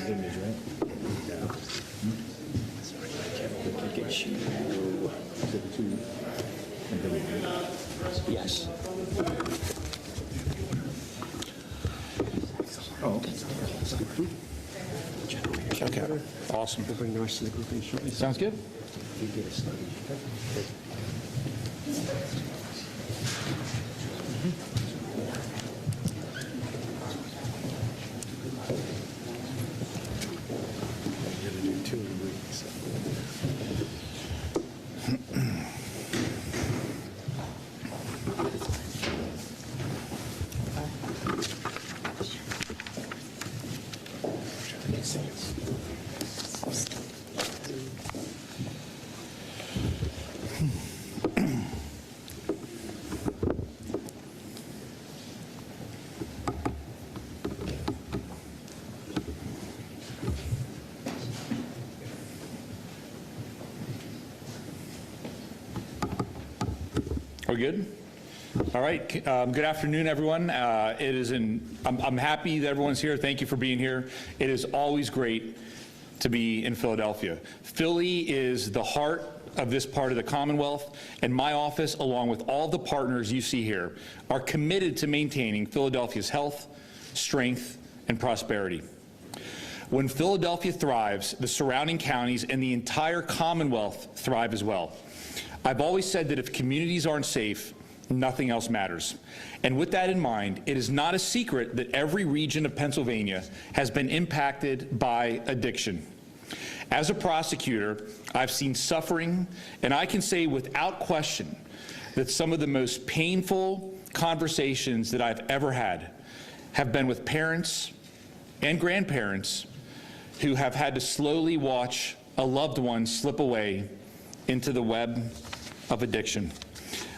image, right? Yeah. Get you. Yes. Oh, Okay, awesome. we'll bring the rest of the group in shortly. Sounds good. We did a study. Okay. Are we good? All right. Good afternoon, everyone. I'm happy that everyone's here. Thank you for being here. It is always great to be in Philadelphia. Philly is the heart of this part of the Commonwealth, and my office, along with all the partners you see here, are committed to maintaining Philadelphia's health, strength, and prosperity. When Philadelphia thrives, the surrounding counties and the entire Commonwealth thrive as well. I've always said that if communities aren't safe, nothing else matters. And with that in mind, it is not a secret that every region of Pennsylvania has been impacted by addiction. As a prosecutor, I've seen suffering, and I can say without question that some of the most painful conversations that I've ever had have been with parents and grandparents who have had to slowly watch a loved one slip away into the web of addiction,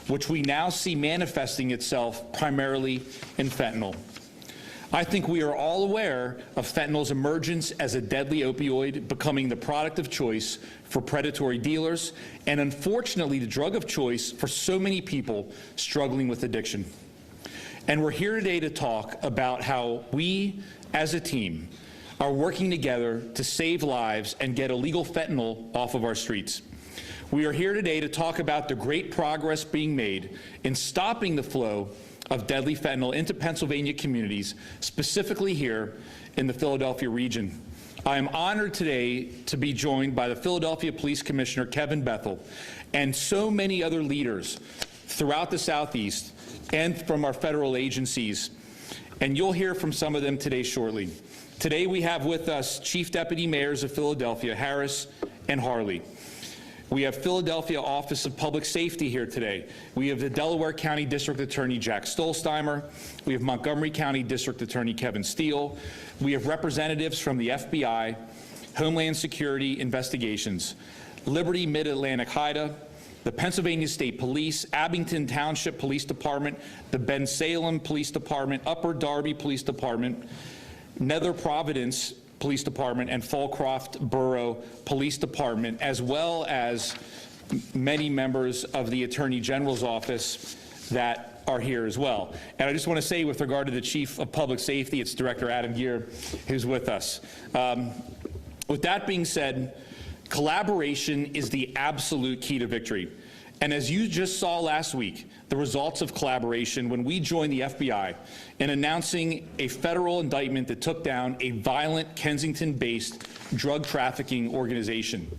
which we now see manifesting itself primarily in fentanyl. I think we are all aware of fentanyl's emergence as a deadly opioid, becoming the product of choice for predatory dealers, and unfortunately the drug of choice for so many people struggling with addiction. And we're here today to talk about how we, as a team, are working together to save lives and get illegal fentanyl off of our streets. We are here today to talk about the great progress being made in stopping the flow of deadly fentanyl into Pennsylvania communities, specifically here in the Philadelphia region. I am honored today to be joined by the Philadelphia Police Commissioner, Kevin Bethel, and so many other leaders throughout the Southeast and from our federal agencies. And you'll hear from some of them today shortly. Today we have with us Chief Deputy Mayors of Philadelphia, Harris and Harley. We have Philadelphia Office of Public Safety here today. We have the Delaware County District Attorney Jack Stollsteimer. We have Montgomery County District Attorney Kevin Steele. We have representatives from the FBI, Homeland Security Investigations, Liberty Mid-Atlantic HIDA, the Pennsylvania State Police, Abington Township Police Department, the Ben Salem Police Department, Upper Darby Police Department, Nether Providence Police Department, and Fallcroft Borough Police Department, as well as many members of the Attorney General's office that are here as well. And I just want to say, with regard to the Chief of Public Safety, it's Director Adam Geer who's with us. With that being said, collaboration is the absolute key to victory. And as you just saw last week, the results of collaboration when we joined the FBI in announcing a federal indictment that took down a violent Kensington-based drug trafficking organization.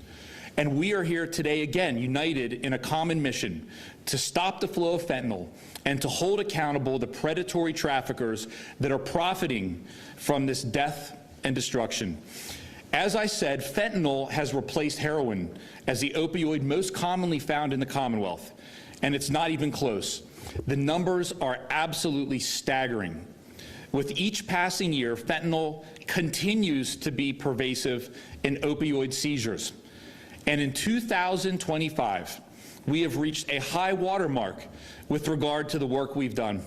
And we are here today again, united in a common mission to stop the flow of fentanyl and to hold accountable the predatory traffickers that are profiting from this death and destruction. As I said, fentanyl has replaced heroin as the opioid most commonly found in the Commonwealth, and it's not even close. The numbers are absolutely staggering. With each passing year, fentanyl continues to be pervasive in opioid seizures. And in 2025, we have reached a high watermark with regard to the work we've done.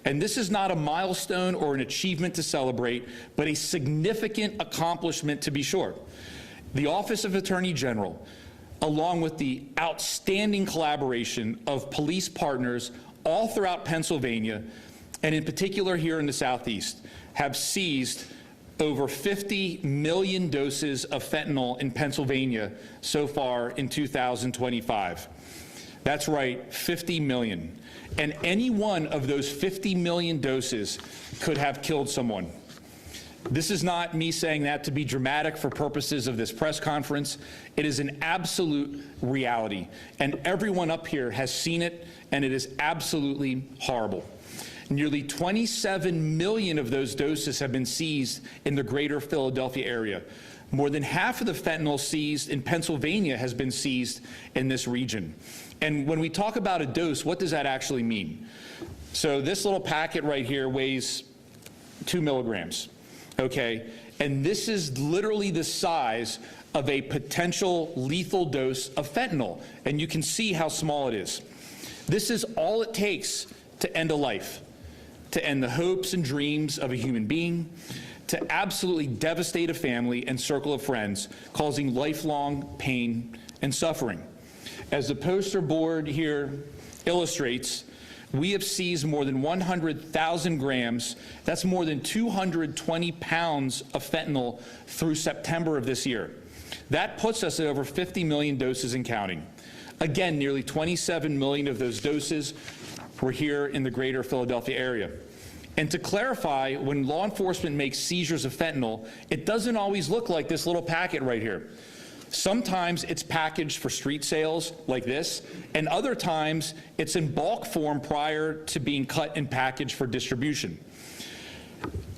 And this is not a milestone or an achievement to celebrate, but a significant accomplishment to be sure. The Office of Attorney General, along with the outstanding collaboration of police partners all throughout Pennsylvania, and in particular here in the Southeast, have seized over 50 million doses of fentanyl in Pennsylvania so far in 2025. That's right, 50 million. And any one of those 50 million doses could have killed someone. This is not me saying that to be dramatic for purposes of this press conference. It is an absolute reality. And everyone up here has seen it, and it is absolutely horrible. Nearly 27 million of those doses have been seized in the greater Philadelphia area. More than half of the fentanyl seized in Pennsylvania has been seized in this region. And when we talk about a dose, what does that actually mean? So this little packet right here weighs 2 milligrams, okay? And this is literally the size of a potential lethal dose of fentanyl. And you can see how small it is. This is all it takes to end a life, to end the hopes and dreams of a human being, to absolutely devastate a family and circle of friends, causing lifelong pain and suffering. As the poster board here illustrates, we have seized more than 100,000 grams, that's more than 220 pounds of fentanyl through September of this year. That puts us at over 50 million doses and counting. Again, nearly 27 million of those doses were here in the greater Philadelphia area. And to clarify, when law enforcement makes seizures of fentanyl, it doesn't always look like this little packet right here. Sometimes it's packaged for street sales like this, and other times it's in bulk form prior to being cut and packaged for distribution.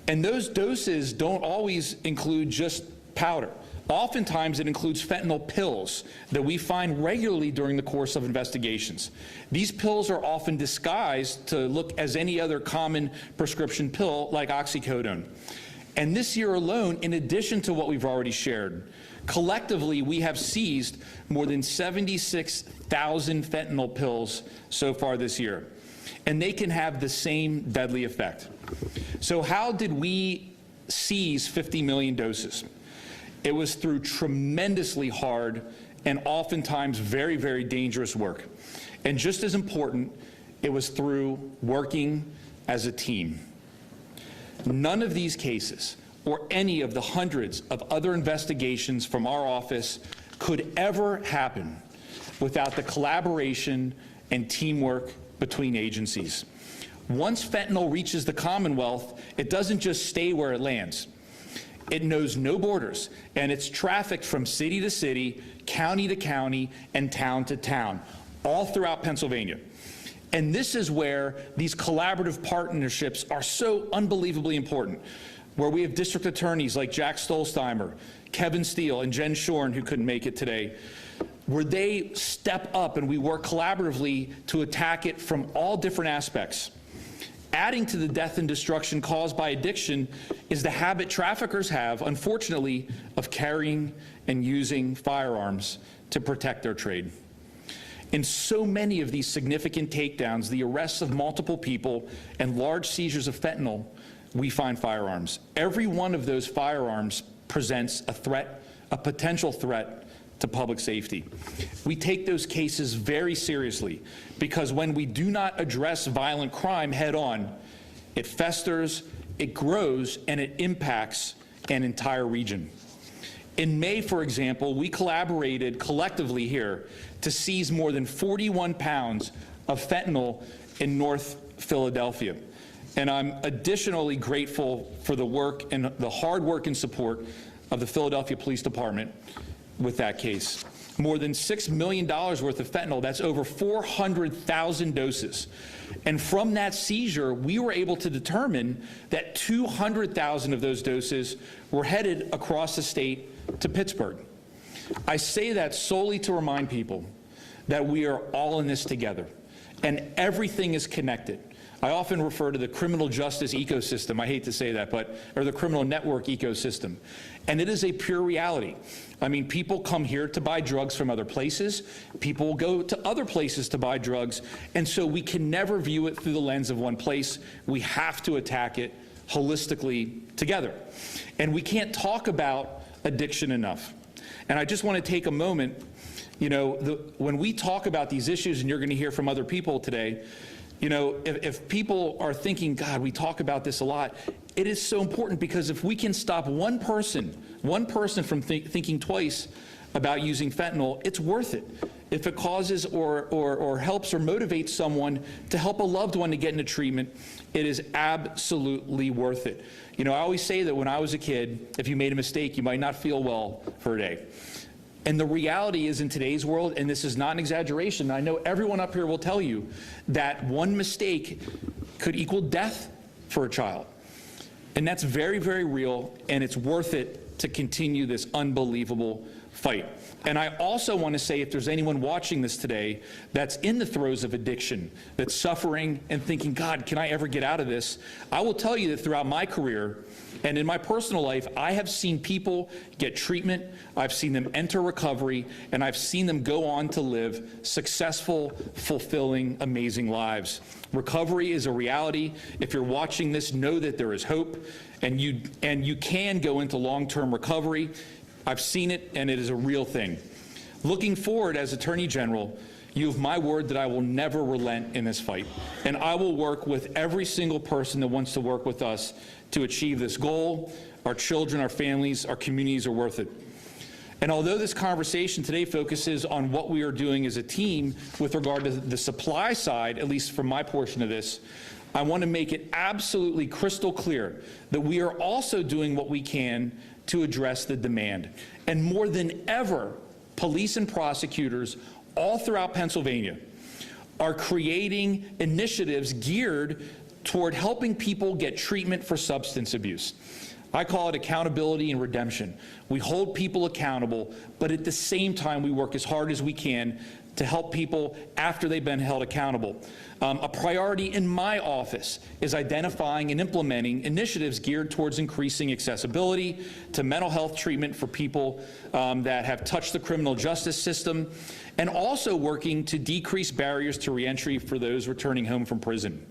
And those doses don't always include just powder. Oftentimes it includes fentanyl pills that we find regularly during the course of investigations. These pills are often disguised to look as any other common prescription pill like oxycodone. And this year alone, in addition to what we've already shared, collectively we have seized more than 76,000 fentanyl pills so far this year. And they can have the same deadly effect. So how did we seize 50 million doses? It was through tremendously hard and oftentimes very, very dangerous work. And just as important, it was through working as a team. None of these cases, or any of the hundreds of other investigations from our office, could ever happen without the collaboration and teamwork between agencies. Once fentanyl reaches the Commonwealth, it doesn't just stay where it lands. It knows no borders, and it's trafficked from city to city, county to county, and town to town, all throughout Pennsylvania. And this is where these collaborative partnerships are so unbelievably important, where we have district attorneys like Jack Stollsteimer, Kevin Steele, and Jen Shorn, who couldn't make it today, where they step up and we work collaboratively to attack it from all different aspects. Adding to the death and destruction caused by addiction is the habit traffickers have, unfortunately, of carrying and using firearms to protect their trade. In so many of these significant takedowns, the arrests of multiple people, and large seizures of fentanyl, we find firearms. Every one of those firearms presents a threat, a potential threat to public safety. We take those cases very seriously because when we do not address violent crime head on, it festers, it grows, and it impacts an entire region. In May, for example, we collaborated collectively here to seize more than 41 pounds of fentanyl in North Philadelphia. And I'm additionally grateful for the work and the hard work and support of the Philadelphia Police Department with that case. More than $6 million worth of fentanyl, that's over 400,000 doses. And from that seizure, we were able to determine that 200,000 of those doses were headed across the state to Pittsburgh. I say that solely to remind people that we are all in this together, and everything is connected. I often refer to the criminal justice ecosystem, I hate to say that, or the criminal network ecosystem. And it is a pure reality. I mean, people come here to buy drugs from other places. People will go to other places to buy drugs. And so we can never view it through the lens of one place. We have to attack it holistically together. And we can't talk about addiction enough. And I just want to take a moment, you know, when we talk about these issues, and you're going to hear from other people today, You know, if people are thinking, God, we talk about this a lot, it is so important, because if we can stop one person from thinking twice about using fentanyl, it's worth it. If it causes or helps or motivates someone to help a loved one to get into treatment, it is absolutely worth it. You know, I always say that when I was a kid, if you made a mistake, you might not feel well for a day. And the reality is, in today's world, and this is not an exaggeration, I know everyone up here will tell you that one mistake could equal death for a child. And that's very, very real, and it's worth it to continue this unbelievable fight. And I also want to say, if there's anyone watching this today that's in the throes of addiction, that's suffering and thinking, God, can I ever get out of this? I will tell you that throughout my career and in my personal life, I have seen people get treatment, I've seen them enter recovery, and I've seen them go on to live successful, fulfilling, amazing lives. Recovery is a reality. If you're watching this, know that there is hope, and you can go into long-term recovery. I've seen it, and it is a real thing. Looking forward, as Attorney General, you have my word that I will never relent in this fight, and I will work with every single person that wants to work with us to achieve this goal. Our children, our families, our communities are worth it. And although this conversation today focuses on what we are doing as a team with regard to the supply side, at least from my portion of this, I want to make it absolutely crystal clear that we are also doing what we can to address the demand. And more than ever, police and prosecutors all throughout Pennsylvania are creating initiatives geared toward helping people get treatment for substance abuse. I call it accountability and redemption. We hold people accountable, but at the same time, we work as hard as we can to help people after they've been held accountable. A priority in my office is identifying and implementing initiatives geared towards increasing accessibility to mental health treatment for people that have touched the criminal justice system, and also working to decrease barriers to reentry for those returning home from prison,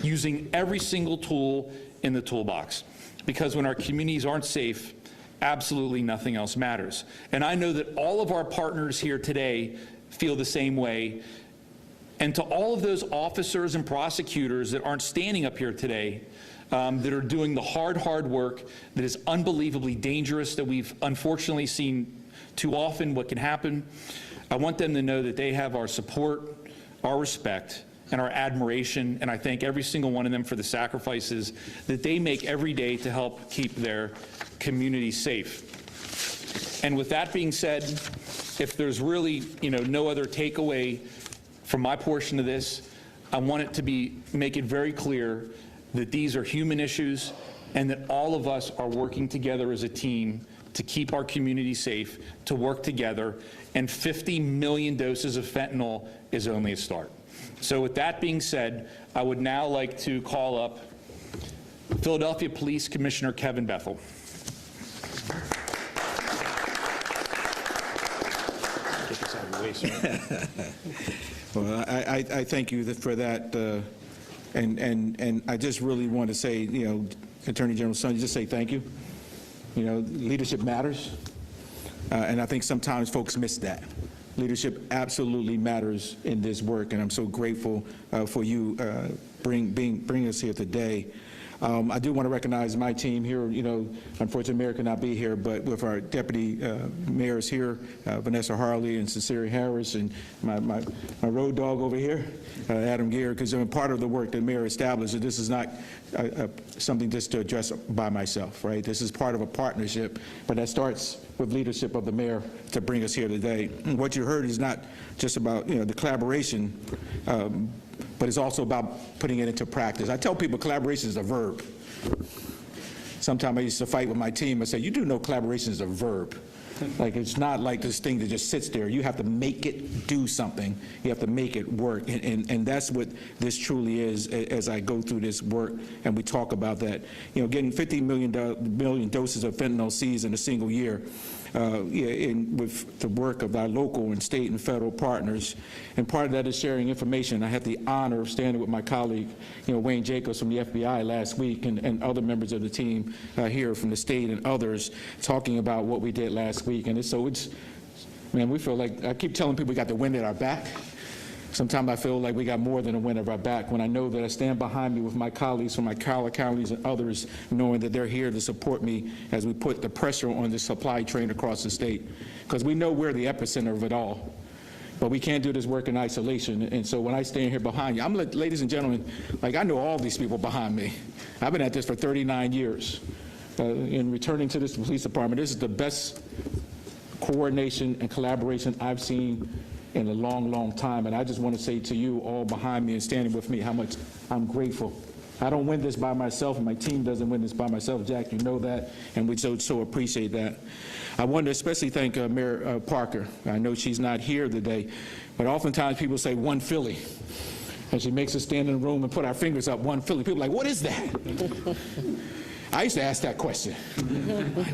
using every single tool in the toolbox. Because when our communities aren't safe, absolutely nothing else matters. And I know that all of our partners here today feel the same way. And to all of those officers and prosecutors that aren't standing up here today, that are doing the hard work that is unbelievably dangerous, that we've unfortunately seen too often what can happen, I want them to know that they have our support, our respect, and our admiration, and I thank every single one of them for the sacrifices that they make every day to help keep their community safe. And with that being said, if there's really, no other takeaway from my portion of this, I want it to make it very clear that these are human issues and that all of us are working together as a team to keep our community safe, to work together, and 50 million doses of fentanyl is only a start. So with that being said, I would now like to call up Philadelphia Police Commissioner Kevin Bethel. Get this out of the way, sir. Well, I thank you for that, and I just really want to say, Attorney General Son, just say thank you. Leadership matters, and I think sometimes folks miss that. Leadership absolutely matters in this work, and I'm so grateful for you bringing us here today. I do want to recognize my team here. Unfortunately, Mayor could not be here, but with our deputy mayors here, Vanessa Harley and Cecilia Harris, and my road dog over here, Adam Gear, because I'm part of the work that Mayor established. This is not something just to address by myself, right? This is part of a partnership, but that starts with leadership of the mayor to bring us here today. And what you heard is not just about the collaboration, but it's also about putting it into practice. I tell people collaboration is a verb. Sometimes I used to fight with my team. I say, you do know collaboration is a verb. Like, it's not like this thing that just sits there. You have to make it do something. You have to make it work. And that's what this truly is as I go through this work and we talk about that. Getting 50 million doses of fentanyl seized in a single year. With the work of our local and state and federal partners. And part of that is sharing information. I had the honor of standing with my colleague, Wayne Jacobs from the FBI last week, and other members of the team here from the state and others, talking about what we did last week. And we feel like, I keep telling people we got the wind at our back. Sometimes I feel like we got more than a wind at our back when I know that I stand behind me with my colleagues from my counties and others, knowing that they're here to support me as we put the pressure on the supply chain across the state. Because we know we're the epicenter of it all. But we can't do this work in isolation. And so when I stand here behind you, ladies and gentlemen, like I know all these people behind me. I've been at this for 39 years. In returning to this police department, this is the best coordination and collaboration I've seen in a long, long time. And I just want to say to you all behind me and standing with me how much I'm grateful. I don't win this by myself, and my team doesn't win this by myself. Jack, you know that, and we so appreciate that. I want to especially thank Mayor Parker. I know she's not here today, but oftentimes people say one Philly, and she makes us stand in the room and put our fingers up, one Philly. People are like, what is that? I used to ask that question.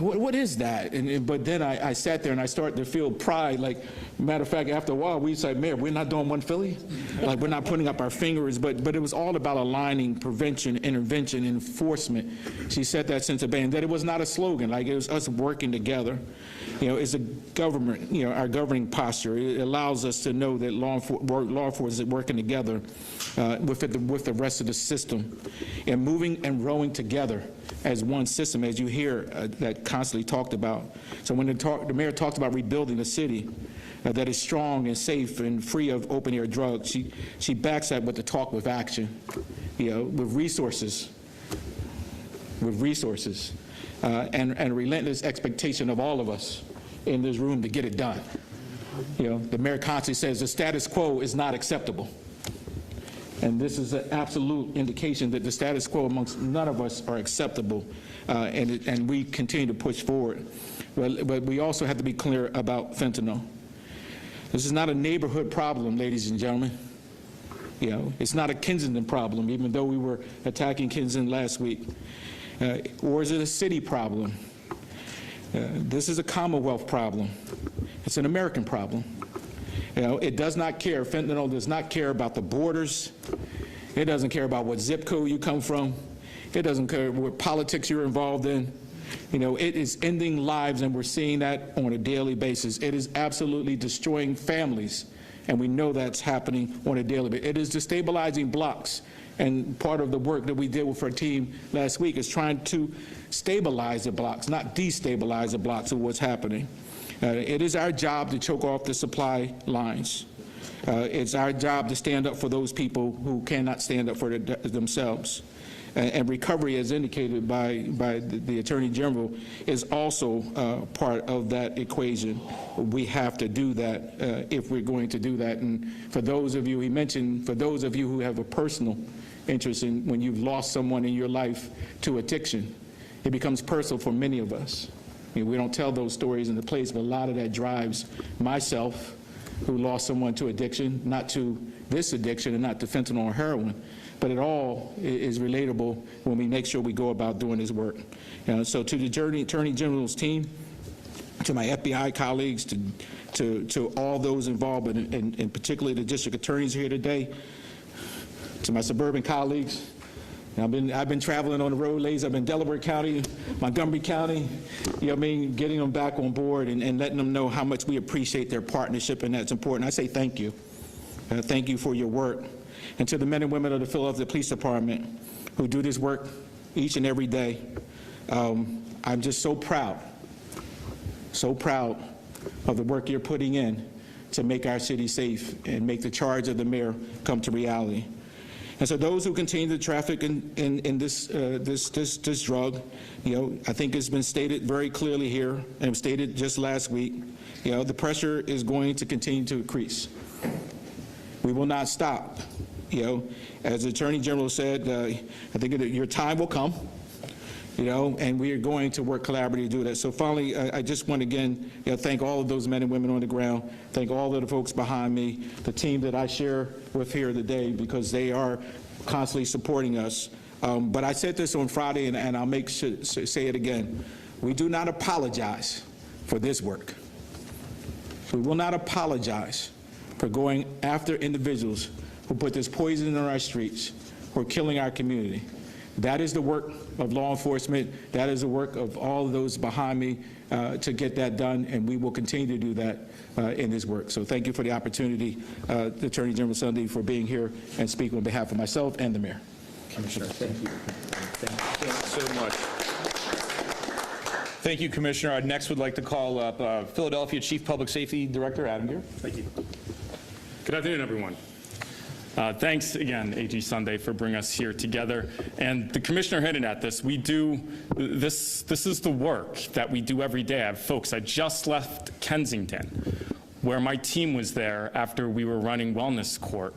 What is that? But then I sat there and I started to feel pride. Like, matter of fact, after a while, we said, Mayor, we're not doing one Philly. Like, we're not putting up our fingers. But it was all about aligning prevention, intervention, enforcement. She said that since the beginning, that it was not a slogan. Like, it was us working together. You know, it's a government, you know, our governing posture. It allows us to know that law enforcement is working together with the rest of the system and moving and rowing together as one system, as you hear that constantly talked about. So when the mayor talked about rebuilding a city that is strong and safe and free of open-air drugs, she backs that with the talk with action, you know, with resources, and a relentless expectation of all of us in this room to get it done. You know, the mayor constantly says the status quo is not acceptable. And this is an absolute indication that the status quo amongst none of us are acceptable, and we continue to push forward. But we also have to be clear about fentanyl. This is not a neighborhood problem, ladies and gentlemen. You know, it's not a Kensington problem, even though we were attacking Kensington last week. Or is it a city problem? This is a Commonwealth problem. It's an American problem. You know, it does not care, fentanyl does not care about the borders. It doesn't care about what zip code you come from. It doesn't care what politics you're involved in. You know, it is ending lives, and we're seeing that on a daily basis. It is absolutely destroying families, and we know that's happening on a daily basis. It is destabilizing blocks, and part of the work that we did with our team last week is trying to stabilize the blocks, not destabilize the blocks of what's happening. It is our job to choke off the supply lines. It's our job to stand up for those people who cannot stand up for themselves. And recovery, as indicated by the Attorney General, is also part of that equation. We have to do that if we're going to do that. And for those of you, he mentioned, for those of you who have a personal interest in when you've lost someone in your life to addiction, it becomes personal for many of us. I mean, we don't tell those stories in the place, but a lot of that drives myself, who lost someone to addiction, not to this addiction and not to fentanyl or heroin, but it all is relatable when we make sure we go about doing this work. So to the Attorney General's team, to my FBI colleagues, to all those involved, and particularly the district attorneys here today, to my suburban colleagues. I've been traveling on the road, ladies. I've been Delaware County, Montgomery County, you know what I mean, getting them back on board and letting them know how much we appreciate their partnership, and that's important. I say thank you. Thank you for your work. And to the men and women of the Philadelphia Police Department who do this work each and every day, I'm just so proud of the work you're putting in to make our city safe and make the charge of the mayor come to reality. And so those who continue to traffic in this drug, you know, I think it's been stated very clearly here, and it was stated just last week, you know, the pressure is going to continue to increase. We will not stop. You know, as the Attorney General said, I think your time will come, you know, and we are going to work collaboratively to do that. So finally, I just want to again, you know, thank all of those men and women on the ground, thank all of the folks behind me, the team that I share with here today, because they are constantly supporting us. But I said this on Friday, and I'll say it again. We do not apologize for this work. We will not apologize for going after individuals who put this poison in our streets, who are killing our community. That is the work of law enforcement. That is the work of all of those behind me to get that done, and we will continue to do that in this work. So thank you for the opportunity, Attorney General Sunday, for being here and speaking on behalf of myself and the mayor. Commissioner, thank you. Thank you so much. Thank you, Commissioner. I next would like to call up Philadelphia Chief Public Safety Director Adam Gear. Thank you. Good afternoon, everyone. Thanks again, AG Sunday, for bringing us here together. And the commissioner hinted at this. We do this. This is the work that we do every day. I have folks. I just left Kensington, where my team was there after we were running wellness court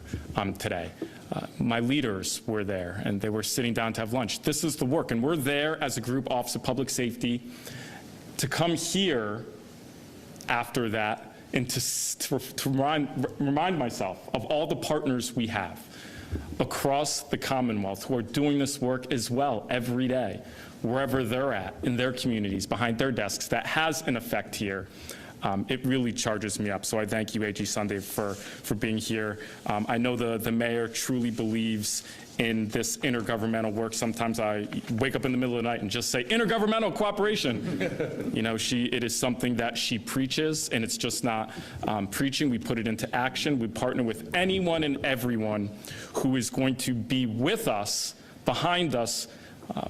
today. My leaders were there, and they were sitting down to have lunch. This is the work, and we're there as a group, Office of Public Safety, to come here after that and to remind myself of all the partners we have across the Commonwealth who are doing this work as well every day, wherever they're at, in their communities, behind their desks. That has an effect here. It really charges me up. So I thank you, AG Sunday, for being here. I know the mayor truly believes in this intergovernmental work. Sometimes I wake up in the middle of the night and just say, intergovernmental cooperation. You know, it is something that she preaches, and it's just not preaching. We put it into action. We partner with anyone and everyone who is going to be with us, behind us,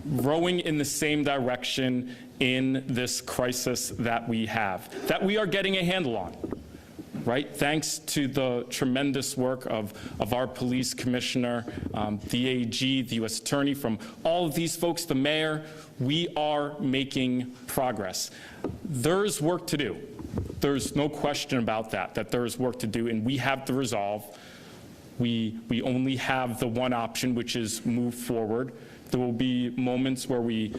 rowing in the same direction in this crisis that we have, that we are getting a handle on, right? Thanks to the tremendous work of our police commissioner, the AG, the U.S. attorney, from all of these folks, the mayor, we are making progress. There's work to do. There's no question about that there is work to do, and we have the resolve. We only have the one option, which is move forward. There will be moments where we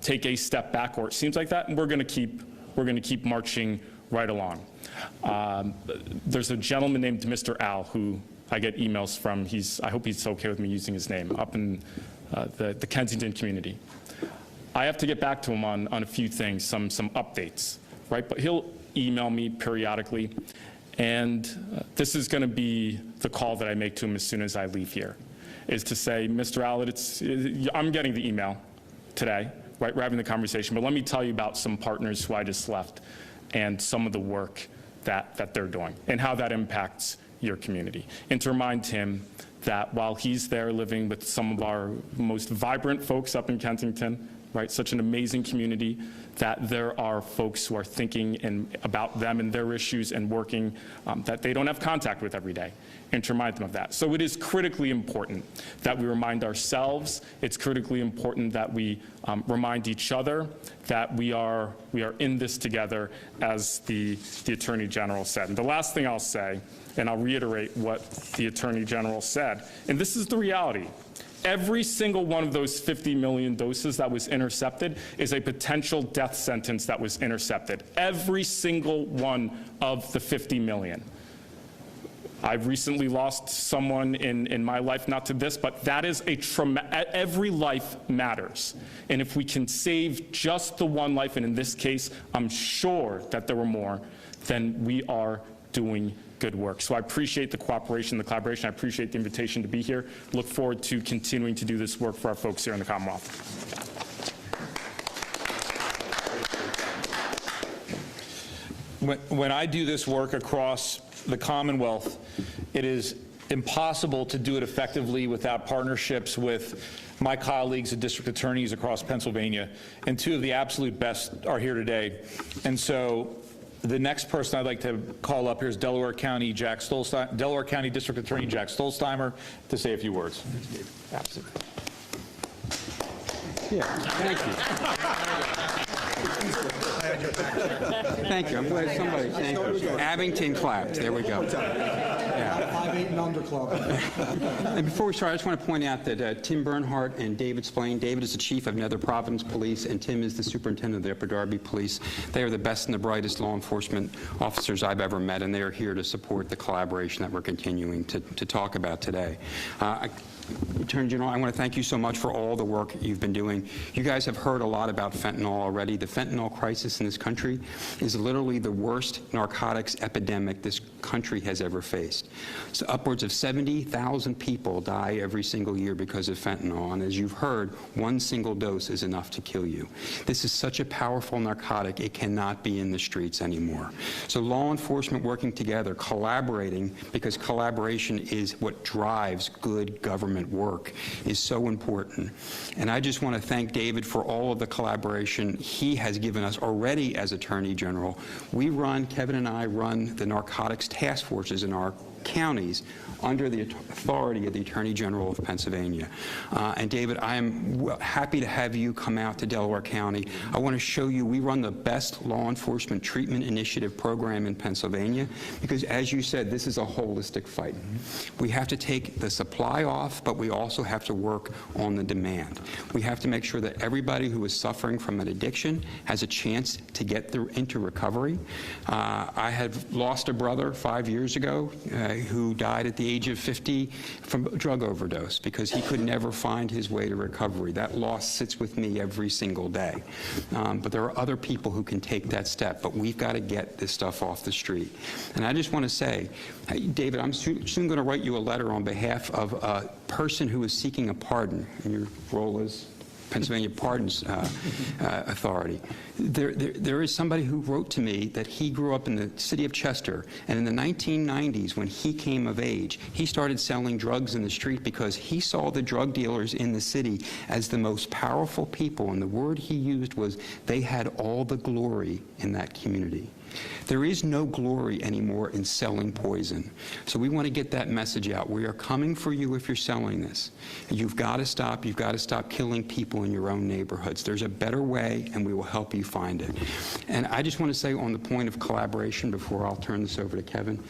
take a step back, or it seems like that, and we're going to keep marching right along. There's a gentleman named Mr. Al who I get emails from. I hope he's okay with me using his name, up in the Kensington community. I have to get back to him on a few things, some updates, right? But he'll email me periodically, and this is going to be the call that I make to him as soon as I leave here, is to say, Mr. Allett, I'm getting the email today, right? We're having the conversation, but let me tell you about some partners who I just left and some of the work that they're doing and how that impacts your community. And to remind him that while he's there living with some of our most vibrant folks up in Kensington, right, such an amazing community, that there are folks who are thinking about them and their issues and working that they don't have contact with every day, and to remind them of that. So it is critically important that we remind ourselves. It's critically important that we remind each other that we are in this together, as the Attorney General said. And the last thing I'll say, and I'll reiterate what the Attorney General said, and this is the reality. Every single one of those 50 million doses that was intercepted is a potential death sentence that was intercepted. Every single one of the 50 million. I've recently lost someone in my life, not to this, but that is every life matters. And if we can save just the one life, and in this case, I'm sure that there were more, then we are doing good work. So I appreciate the cooperation, the collaboration. I appreciate the invitation to be here. Look forward to continuing to do this work for our folks here in the Commonwealth. When I do this work across the Commonwealth, it is impossible to do it effectively without partnerships with my colleagues and district attorneys across Pennsylvania, and two of the absolute best are here today. And so the next person I'd like to call up here is Delaware County District Attorney Jack Stollsteimer to say a few words. Absolutely. Yeah, thank you. Thank you. I'm glad somebody, thank you. Abington clapped. There we go. Yeah. 5-8 and under club. And before we start, I just want to point out that Tim Bernhardt and David Splain. David is the chief of Nether Providence Police, and Tim is the superintendent of the Upper Darby Police. They are the best and the brightest law enforcement officers I've ever met, and they are here to support the collaboration that we're continuing to talk about today. Attorney General, I want to thank you so much for all the work you've been doing. You guys have heard a lot about fentanyl already. The fentanyl crisis in this country is literally the worst narcotics epidemic this country has ever faced. So upwards of 70,000 people die every single year because of fentanyl, and as you've heard, one single dose is enough to kill you. This is such a powerful narcotic, it cannot be in the streets anymore. So law enforcement working together, collaborating, because collaboration is what drives good government work, is so important. And I just want to thank David for all of the collaboration he has given us already as Attorney General. Kevin and I run the narcotics task forces in our counties under the authority of the Attorney General of Pennsylvania. And David, I am happy to have you come out to Delaware County. I want to show you we run the best law enforcement treatment initiative program in Pennsylvania because, as you said, this is a holistic fight. We have to take the supply off, but we also have to work on the demand. We have to make sure that everybody who is suffering from an addiction has a chance to get into recovery. I had lost a brother 5 years ago who died at the age of 50 from a drug overdose because he could never find his way to recovery. That loss sits with me every single day. But there are other people who can take that step, but we've got to get this stuff off the street. And I just want to say, David, I'm soon going to write you a letter on behalf of a person who is seeking a pardon, and your role is Pennsylvania Pardons Authority. There is somebody who wrote to me that he grew up in the city of Chester, and in the 1990s, when he came of age, he started selling drugs in the street because he saw the drug dealers in the city as the most powerful people, and the word he used was they had all the glory in that community. There is no glory anymore in selling poison. So we want to get that message out. We are coming for you if you're selling this. You've got to stop. You've got to stop killing people in your own neighborhoods. There's a better way, and we will help you find it. And I just want to say on the point of collaboration before I'll turn this over to Kevin,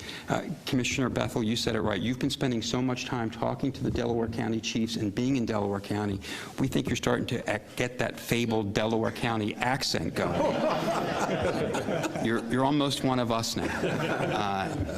Commissioner Bethel, you said it right. You've been spending so much time talking to the Delaware County chiefs and being in Delaware County. We think you're starting to get that fabled Delaware County accent going. You're almost one of us now.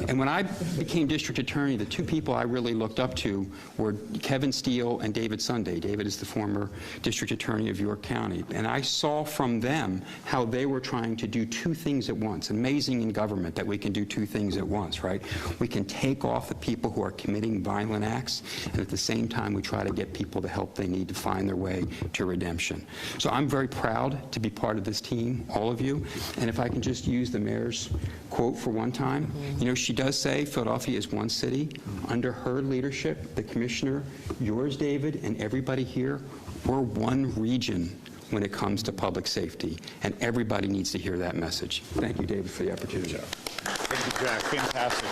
And when I became district attorney, the two people I really looked up to were Kevin Steele and David Sunday. David is the former district attorney of York County. And I saw from them how they were trying to do two things at once. Amazing in government that we can do two things at once, right? We can take off the people who are committing violent acts, and at the same time, we try to get people the help they need to find their way to redemption. So I'm very proud to be part of this team, all of you. And if I can just use the mayor's quote for one time, you know, she does say Philadelphia is one city. Under her leadership, the commissioner, yours, David, and everybody here, we're one region when it comes to public safety, and everybody needs to hear that message. Thank you, David, for the opportunity. Thank you, Jack. Fantastic.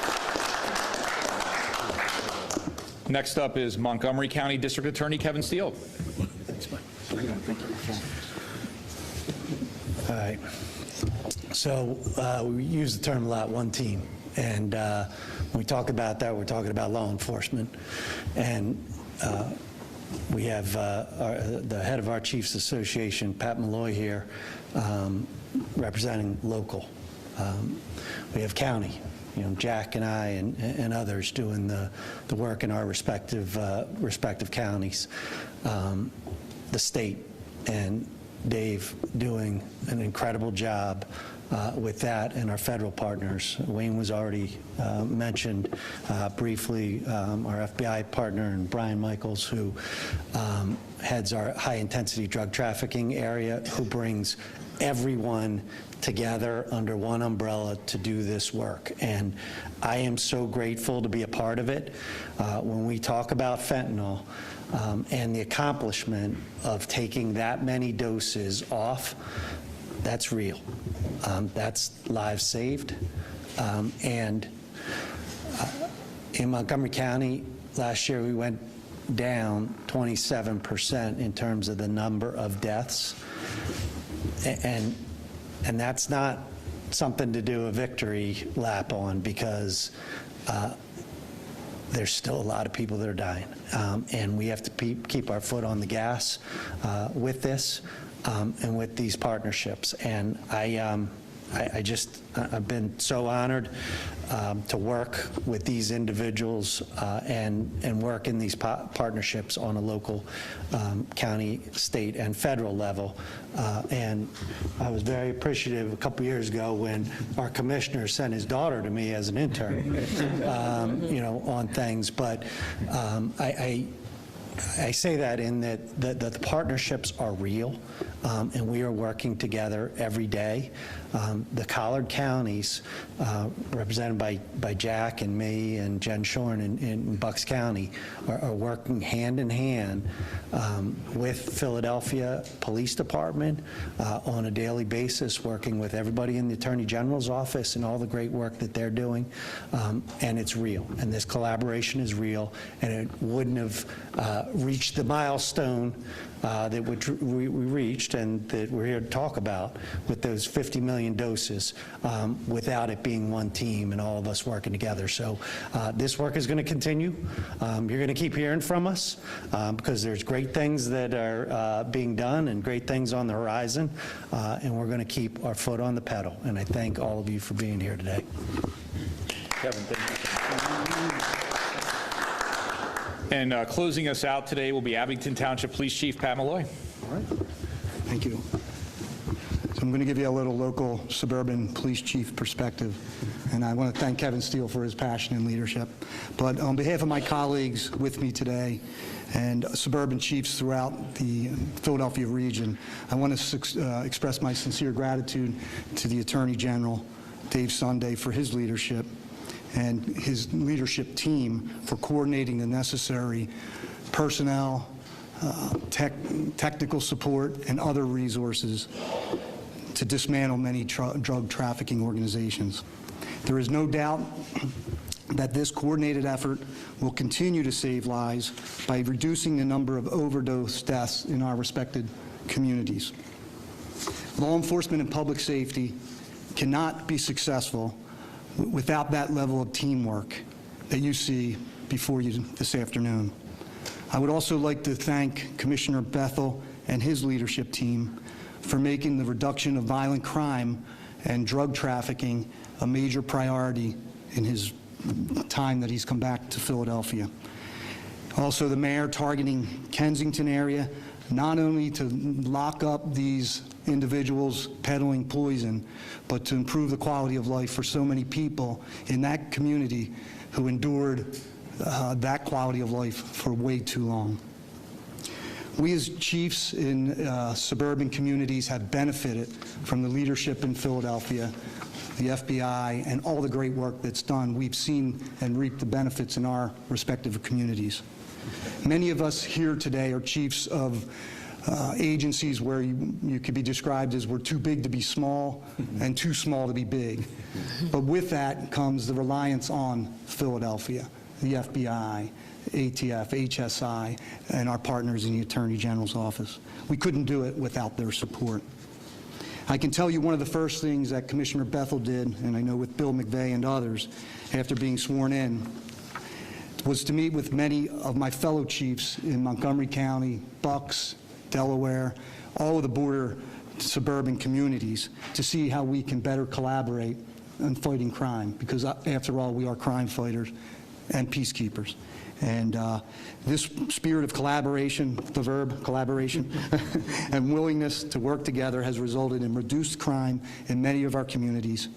Next up is Montgomery County District Attorney Kevin Steele. All right. So we use the term a lot, one team. And when we talk about that, we're talking about law enforcement. And we have the head of our Chiefs Association, Pat Malloy, here, representing local. We have county, you know, Jack and I and others doing the work in our respective counties. The state and Dave doing an incredible job with that, and our federal partners. Wayne was already mentioned briefly, our FBI partner, and Brian Michaels, who heads our high-intensity drug trafficking area, who brings everyone together under one umbrella to do this work. And I am so grateful to be a part of it. When we talk about fentanyl, and the accomplishment of taking that many doses off, that's real. That's lives saved. And in Montgomery County, last year we went down 27% in terms of the number of deaths. And that's not something to do a victory lap on, because there's still a lot of people that are dying. And we have to keep our foot on the gas with this and with these partnerships. And I've been so honored to work with these individuals and work in these partnerships on a local, county, state, and federal level. And I was very appreciative a couple years ago when our commissioner sent his daughter to me as an intern, on things. But I say that in that the partnerships are real, and we are working together every day. The Collard counties, represented by Jack and me and Jen Shorn in Bucks County, are working hand in hand with Philadelphia Police Department on a daily basis, working with everybody in the Attorney General's office and all the great work that they're doing. And it's real, and this collaboration is real, and it wouldn't have reached the milestone that we reached and that we're here to talk about with those 50 million doses without it being one team and all of us working together. So this work is going to continue. You're going to keep hearing from us because there's great things that are being done and great things on the horizon, and we're going to keep our foot on the pedal. And I thank all of you for being here today. Kevin, thank you. And closing us out today will be Abington Township Police Chief Pat Malloy. All right. Thank you. So I'm going to give you a little local suburban police chief perspective, and I want to thank Kevin Steele for his passion and leadership. But on behalf of my colleagues with me today and suburban chiefs throughout the Philadelphia region, I want to express my sincere gratitude to the Attorney General, Dave Sunday, for his leadership and his leadership team for coordinating the necessary personnel, technical support, and other resources to dismantle many drug trafficking organizations. There is no doubt that this coordinated effort will continue to save lives by reducing the number of overdose deaths in our respected communities. Law enforcement and public safety cannot be successful without that level of teamwork that you see before you this afternoon. I would also like to thank Commissioner Bethel and his leadership team for making the reduction of violent crime and drug trafficking a major priority in his time that he's come back to Philadelphia. Also, the mayor targeting Kensington area, not only to lock up these individuals peddling poison, but to improve the quality of life for so many people in that community who endured that quality of life for way too long. We as chiefs in suburban communities have benefited from the leadership in Philadelphia, the FBI, and all the great work that's done. We've seen and reaped the benefits in our respective communities. Many of us here today are chiefs of agencies where you could be described as we're too big to be small and too small to be big. But with that comes the reliance on Philadelphia, the FBI, ATF, HSI, and our partners in the Attorney General's office. We couldn't do it without their support. I can tell you one of the first things that Commissioner Bethel did, and I know with Bill McVeigh and others, after being sworn in, was to meet with many of my fellow chiefs in Montgomery County, Bucks, Delaware, all of the border suburban communities to see how we can better collaborate in fighting crime, because after all, we are crime fighters and peacekeepers. And this spirit of collaboration, the verb collaboration, and willingness to work together has resulted in reduced crime in many of our communities,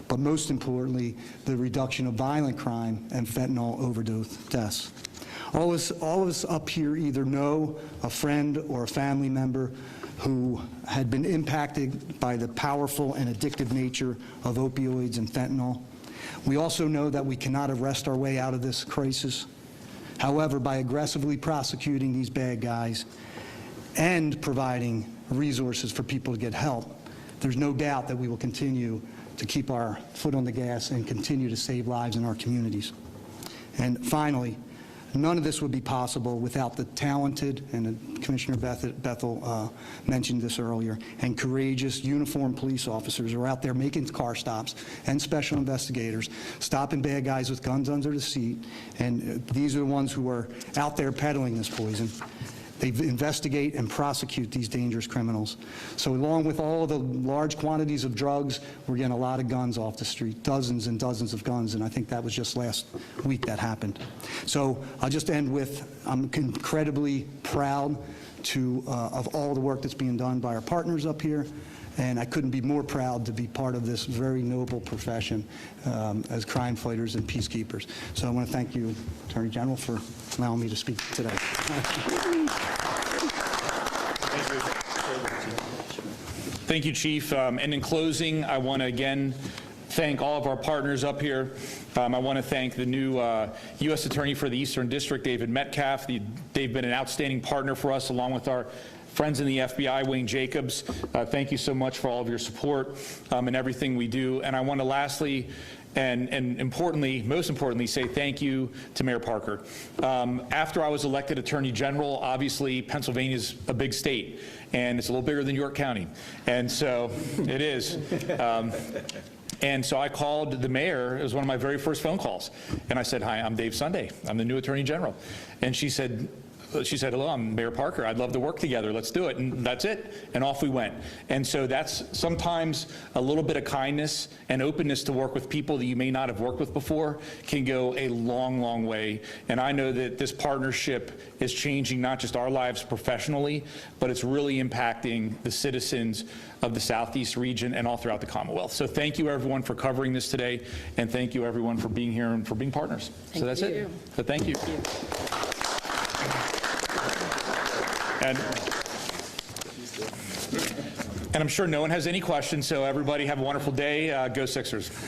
but most importantly, the reduction of violent crime and fentanyl overdose deaths. All of us up here either know a friend or a family member who had been impacted by the powerful and addictive nature of opioids and fentanyl. We also know that we cannot arrest our way out of this crisis. However, by aggressively prosecuting these bad guys and providing resources for people to get help, there's no doubt that we will continue to keep our foot on the gas and continue to save lives in our communities. And finally, none of this would be possible without the talented, and Commissioner Bethel mentioned this earlier, and courageous uniformed police officers who are out there making car stops, and special investigators, stopping bad guys with guns under the seat, and these are the ones who are out there peddling this poison. They investigate and prosecute these dangerous criminals. So along with all the large quantities of drugs, we're getting a lot of guns off the street, dozens and dozens of guns, and I think that was just last week that happened. So I'll just end with, I'm incredibly proud of all the work that's being done by our partners up here, and I couldn't be more proud to be part of this very noble profession as crime fighters and peacekeepers. So I want to thank you, Attorney General, for allowing me to speak today. Thank you, Chief. And in closing, I want to again thank all of our partners up here. I want to thank the new U.S. Attorney for the Eastern District, David Metcalf. They've been an outstanding partner for us, along with our friends in the FBI, Wayne Jacobs. Thank you so much for all of your support and everything we do. And I want to lastly, and importantly, most importantly, say thank you to Mayor Parker. After I was elected Attorney General, obviously Pennsylvania's a big state, and it's a little bigger than York County. And so it is. And so I called the mayor. It was one of my very first phone calls. And I said, "Hi, I'm Dave Sunday. I'm the new Attorney General." And she said, "Hello, I'm Mayor Parker. I'd love to work together. Let's do it." And that's it. And off we went. And so that's sometimes a little bit of kindness and openness to work with people that you may not have worked with before can go a long, long way. And I know that this partnership is changing not just our lives professionally, but it's really impacting the citizens of the Southeast region and all throughout the Commonwealth. So thank you, everyone, for covering this today. And thank you, everyone, for being here and for being partners. So that's it. So thank you. And I'm sure no one has any questions, so everybody have a wonderful day. Go Sixers.